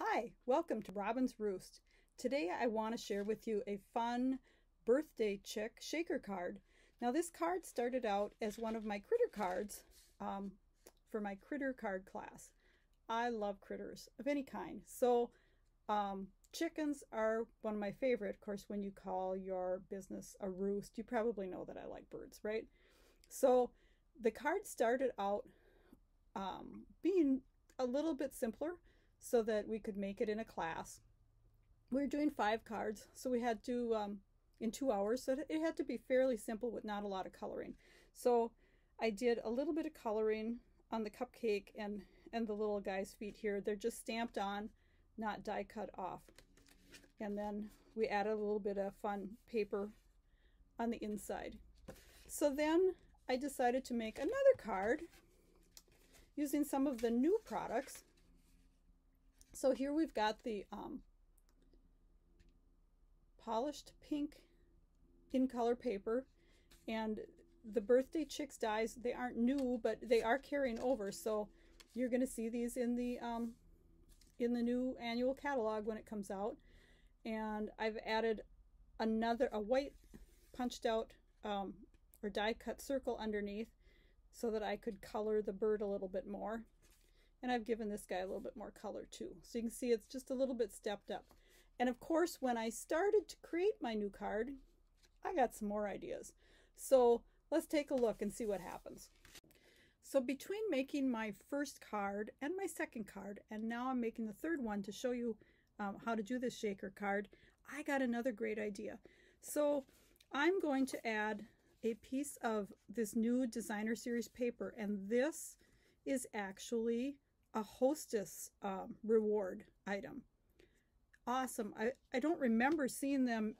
Hi, welcome to Robyn's Roost. Today I want to share with you a fun birthday chick shaker card. Now this card started out as one of my critter cards for my critter card class. I love critters of any kind. So chickens are one of my favorite. Of course, when you call your business a roost, you probably know that I like birds, right? So the card started out being a little bit simpler so that we could make it in a class. We were doing 5 cards, so we had to, in 2 hours, so it had to be fairly simple with not a lot of coloring. So I did a little bit of coloring on the cupcake and the little guy's feet here. They're just stamped on, not die cut off. And then we added a little bit of fun paper on the inside. So then I decided to make another card using some of the new products. So here we've got the polished pink in color paper, and the birthday chicks dies. They aren't new, but they are carrying over. So you're going to see these in the new annual catalog when it comes out. And I've added a white punched out or die cut circle underneath so that I could color the bird a little bit more. And I've given this guy a little bit more color too. So you can see it's just a little bit stepped up. And of course, when I started to create my new card, I got some more ideas. So let's take a look and see what happens. So between making my first card and my second card, and now I'm making the third one to show you how to do this shaker card, I got another great idea. So I'm going to add a piece of this new designer series paper, and this is actually a hostess reward item. Awesome. I don't remember seeing them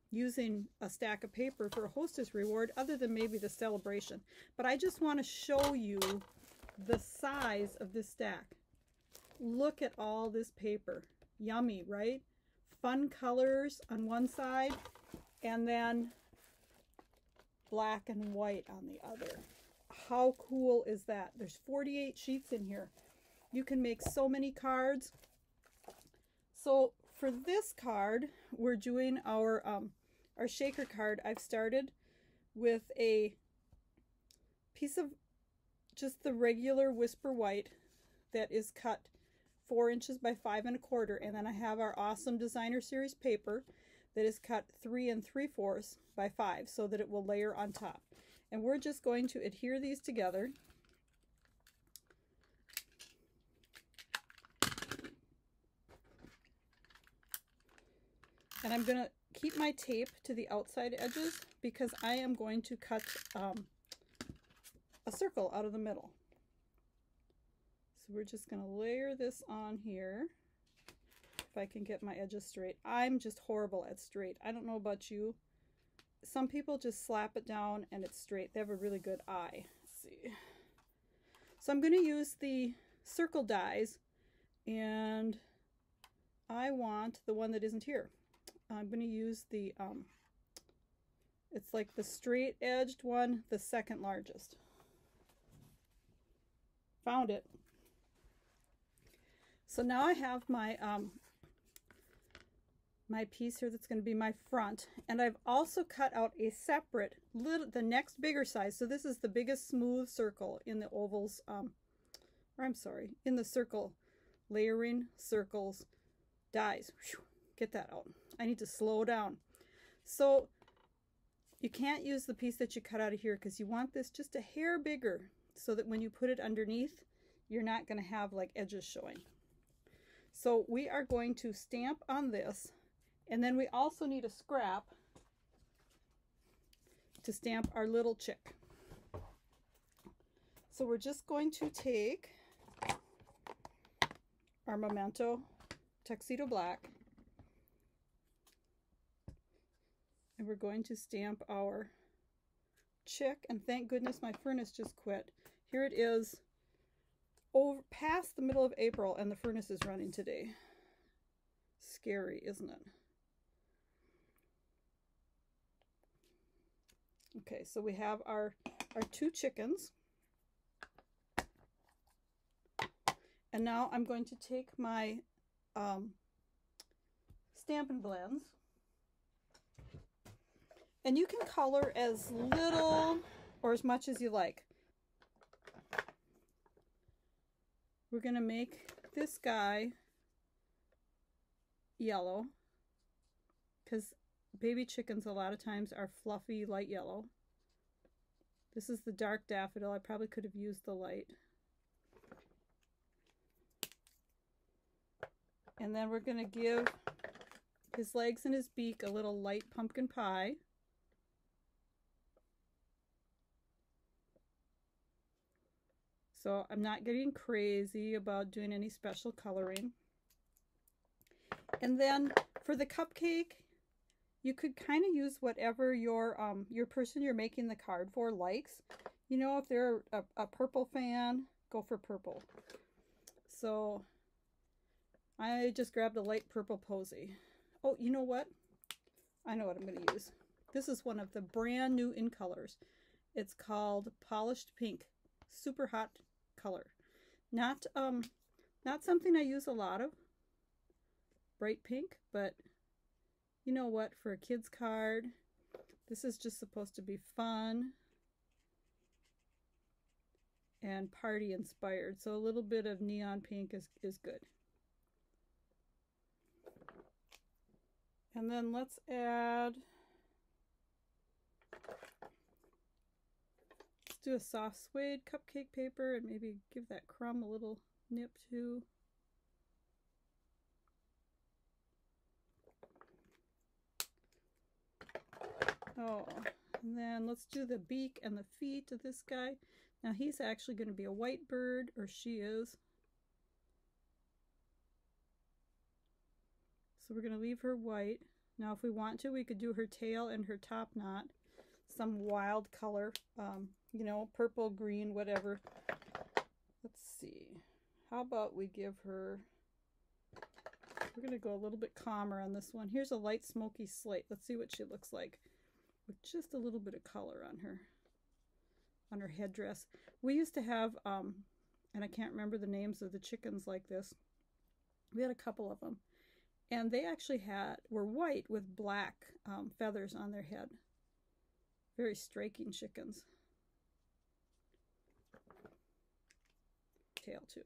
using a stack of paper for a hostess reward other than maybe the celebration, but I just want to show you the size of this stack. Look at all this paper. Yummy, right? Fun colors on one side and then black and white on the other. How cool is that? There's 48 sheets in here. You can make so many cards. So for this card, we're doing our shaker card. I've started with a piece of just the regular Whisper White that is cut 4 inches by 5 1/4, and then I have our awesome designer series paper that is cut 3 3/4 by 5 so that it will layer on top. And we're just going to adhere these together. And I'm going to keep my tape to the outside edges because I am going to cut a circle out of the middle. So we're just going to layer this on here. If I can get my edges straight. I'm just horrible at straight. I don't know about you. Some people just slap it down and it's straight. They have a really good eye. Let's see. So I'm going to use the circle dies, and I want the one that isn't here. I'm going to use the, it's like the straight edged one, the second largest. Found it. So now I have my my piece here that's going to be my front, and I've also cut out a separate the next bigger size. So this is the biggest smooth circle in the ovals, or I'm sorry, in the circle layering circles dies. Whew, get that out. I need to slow down. So you can't use the piece that you cut out of here because you want this just a hair bigger so that when you put it underneath, you're not going to have like edges showing. So we are going to stamp on this, and then we also need a scrap to stamp our little chick. So we're just going to take our Memento Tuxedo Black, and we're going to stamp our chick, and thank goodness my furnace just quit. Here it is, over past the middle of April, and the furnace is running today. Scary, isn't it? Okay, so we have our 2 chickens. And now I'm going to take my Stampin' Blends. And you can color as little or as much as you like. We're going to make this guy yellow because baby chickens a lot of times are fluffy light yellow. This is the dark daffodil. I probably could have used the light. And then we're going to give his legs and his beak a little light pumpkin pie. So I'm not getting crazy about doing any special coloring. And then for the cupcake, you could kind of use whatever your person you're making the card for likes. You know, if they're a purple fan, go for purple. So I just grabbed a light purple posy. Oh, you know what? I know what I'm going to use. This is one of the brand new in colors. It's called Polished Pink. Super hot color. Not something I use a lot of. Bright pink, but you know what? For a kid's card, this is just supposed to be fun and party inspired. So a little bit of neon pink is good. And then let's add, let's do a soft suede cupcake paper and maybe give that crumb a little nip too. Oh, and then let's do the beak and the feet of this guy. Now he's actually going to be a white bird, or she is. So we're going to leave her white. Now if we want to, we could do her tail and her top knot. Some wild color, you know, purple, green, whatever. Let's see. How about we give her, we're going to go a little bit calmer on this one. Here's a light smoky slate. Let's see what she looks like with just a little bit of color on her headdress. We used to have, and I can't remember the names of the chickens like this. We had a couple of them. And they actually were white with black feathers on their head. Very striking chickens. Tail too.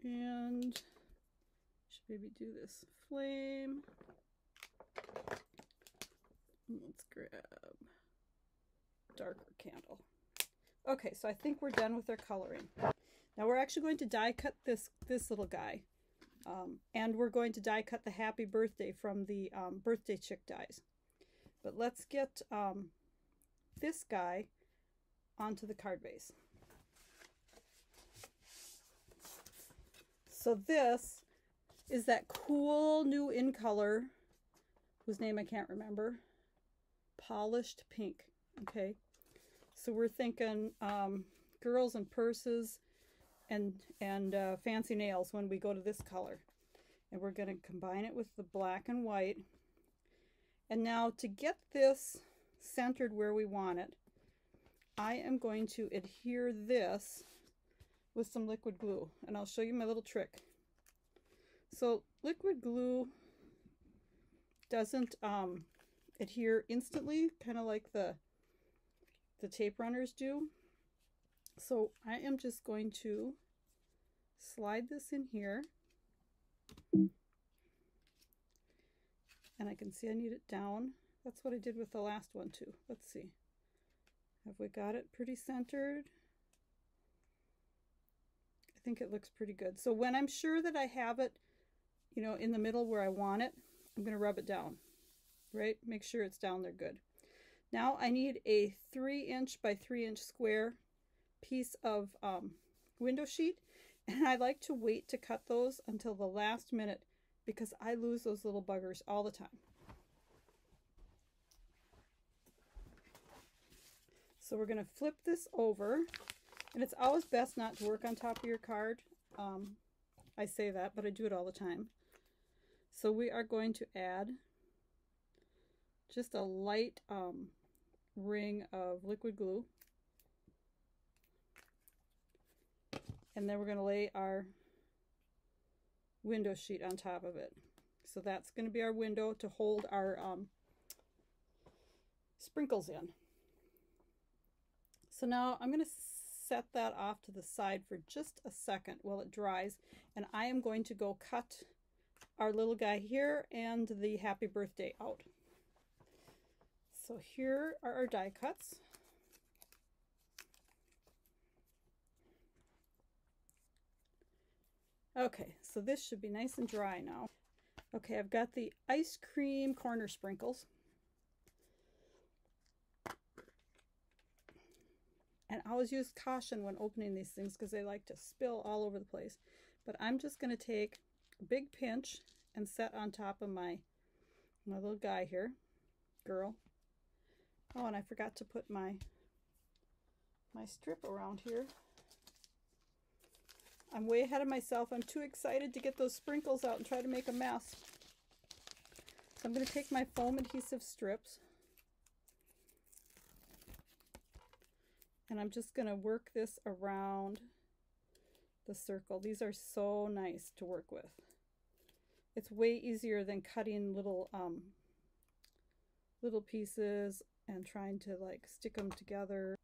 And should maybe do this flame. Let's grab darker candle. Okay, so I think we're done with our coloring. Now we're actually going to die cut this little guy. And we're going to die cut the happy birthday from the birthday chick dies. But let's get this guy onto the card base. So this is that cool new in color, whose name I can't remember, Polished Pink. Okay, so we're thinking girls and purses and fancy nails when we go to this color. And we're going to combine it with the black and white. And now to get this centered where we want it, I am going to adhere this with some liquid glue. And I'll show you my little trick. So liquid glue doesn't adhere instantly, kind of like the tape runners do. So I am just going to slide this in here. And I can see I need it down. That's what I did with the last one too. Let's see. Have we got it pretty centered? I think it looks pretty good. So when I'm sure that I have it, you know, in the middle where I want it, I'm going to rub it down, right? Make sure it's down there good. Now I need a 3" by 3" square piece of window sheet, and I like to wait to cut those until the last minute because I lose those little buggers all the time. So we're going to flip this over, and it's always best not to work on top of your card. I say that, but I do it all the time. So we are going to add just a light ring of liquid glue. And then we're going to lay our window sheet on top of it. So that's going to be our window to hold our sprinkles in. So now I'm going to set that off to the side for just a second while it dries, and I am going to go cut our little guy here and the happy birthday out. So here are our die cuts. Okay, so this should be nice and dry now. Okay, I've got the ice cream corner sprinkles. And I always use caution when opening these things because they like to spill all over the place. But I'm just going to take a big pinch and set on top of my little guy here, girl. Oh, and I forgot to put my strip around here. I'm way ahead of myself. I'm too excited to get those sprinkles out and try to make a mess. So I'm going to take my foam adhesive strips. And I'm just going to work this around the circle. These are so nice to work with. It's way easier than cutting little pieces and trying to like stick them together.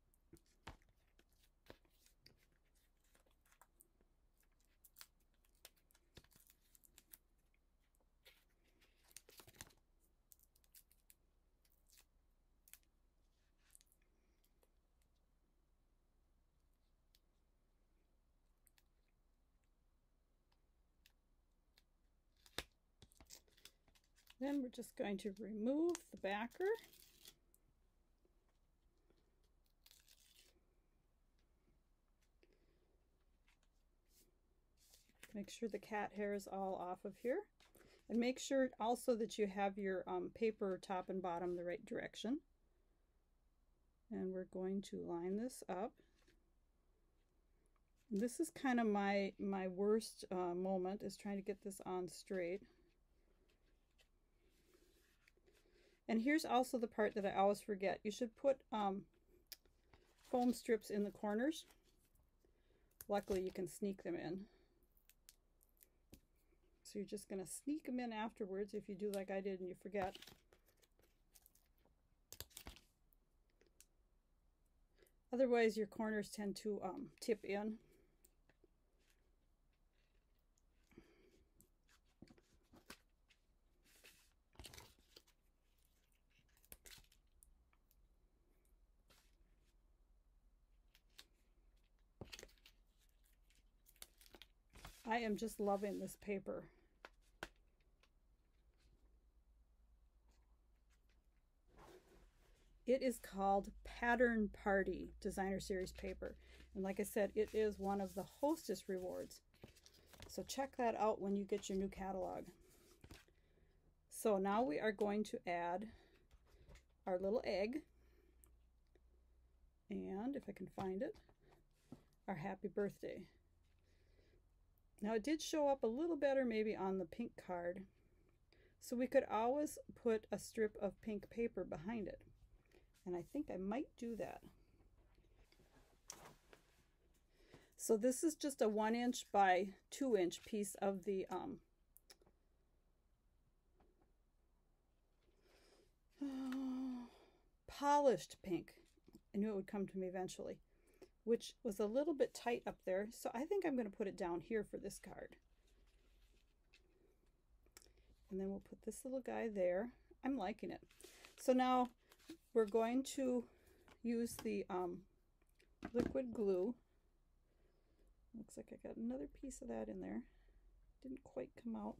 Then we're just going to remove the backer. Make sure the cat hair is all off of here. And make sure also that you have your paper top and bottom the right direction. And we're going to line this up. And this is kind of my worst moment, is trying to get this on straight. And here's also the part that I always forget. You should put foam strips in the corners. Luckily, you can sneak them in. So you're just going to sneak them in afterwards if you do like I did and you forget. Otherwise, your corners tend to tip in. I am just loving this paper. It is called Pattern Party Designer Series paper. And like I said, it is one of the Hostess rewards. So check that out when you get your new catalog. So now we are going to add our little egg. And if I can find it, our happy birthday. Now it did show up a little better maybe on the pink card. So we could always put a strip of pink paper behind it. And I think I might do that. So this is just a 1" by 2" piece of the polished pink. I knew it would come to me eventually, which was a little bit tight up there. So I think I'm going to put it down here for this card. And then we'll put this little guy there. I'm liking it. So now we're going to use the liquid glue. Looks like I got another piece of that in there. Didn't quite come out.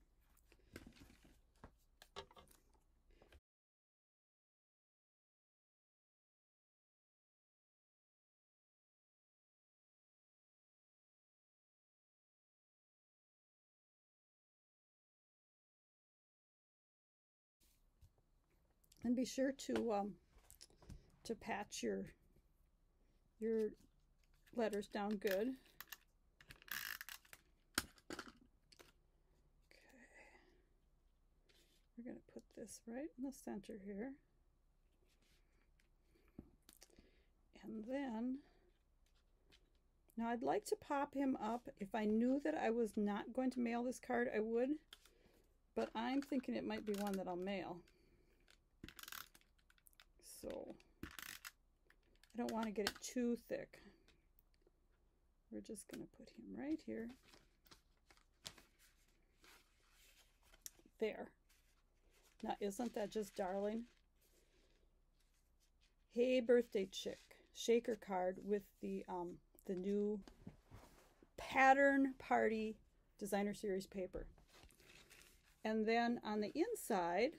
And be sure to patch your letters down good. Okay, we're going to put this right in the center here. And then Now I'd like to pop him up. If I knew that I was not going to mail this card, I would. But I'm thinking it might be one that I'll mail. So I don't want to get it too thick. We're just going to put him right here. There. Now isn't that just darling? Hey Birthday Chick shaker card with the new Pattern Party Designer Series paper. And then on the inside,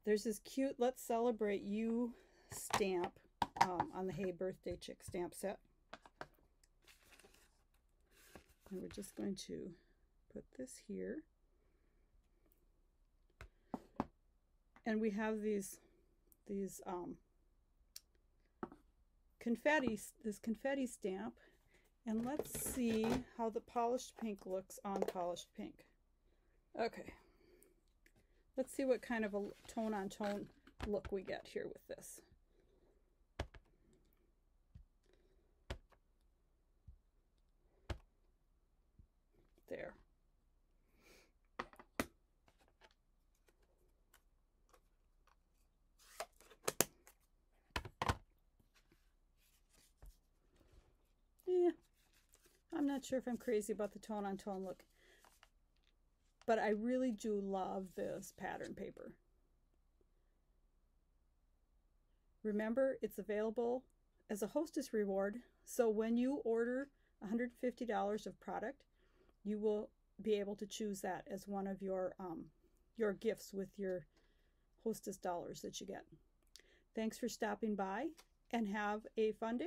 there's this cute Let's Celebrate You stamp on the Hey Birthday Chick stamp set. And we're just going to put this here. And we have these confetti, this confetti stamp. And let's see how the polished pink looks on polished pink. Okay. Let's see what kind of a tone-on-tone look we get here with this. There. Yeah, I'm not sure if I'm crazy about the tone-on-tone look, but I really do love this pattern paper. Remember, it's available as a hostess reward, so when you order $150 of product, you will be able to choose that as one of your gifts with your hostess dollars that you get. Thanks for stopping by, and have a fun day.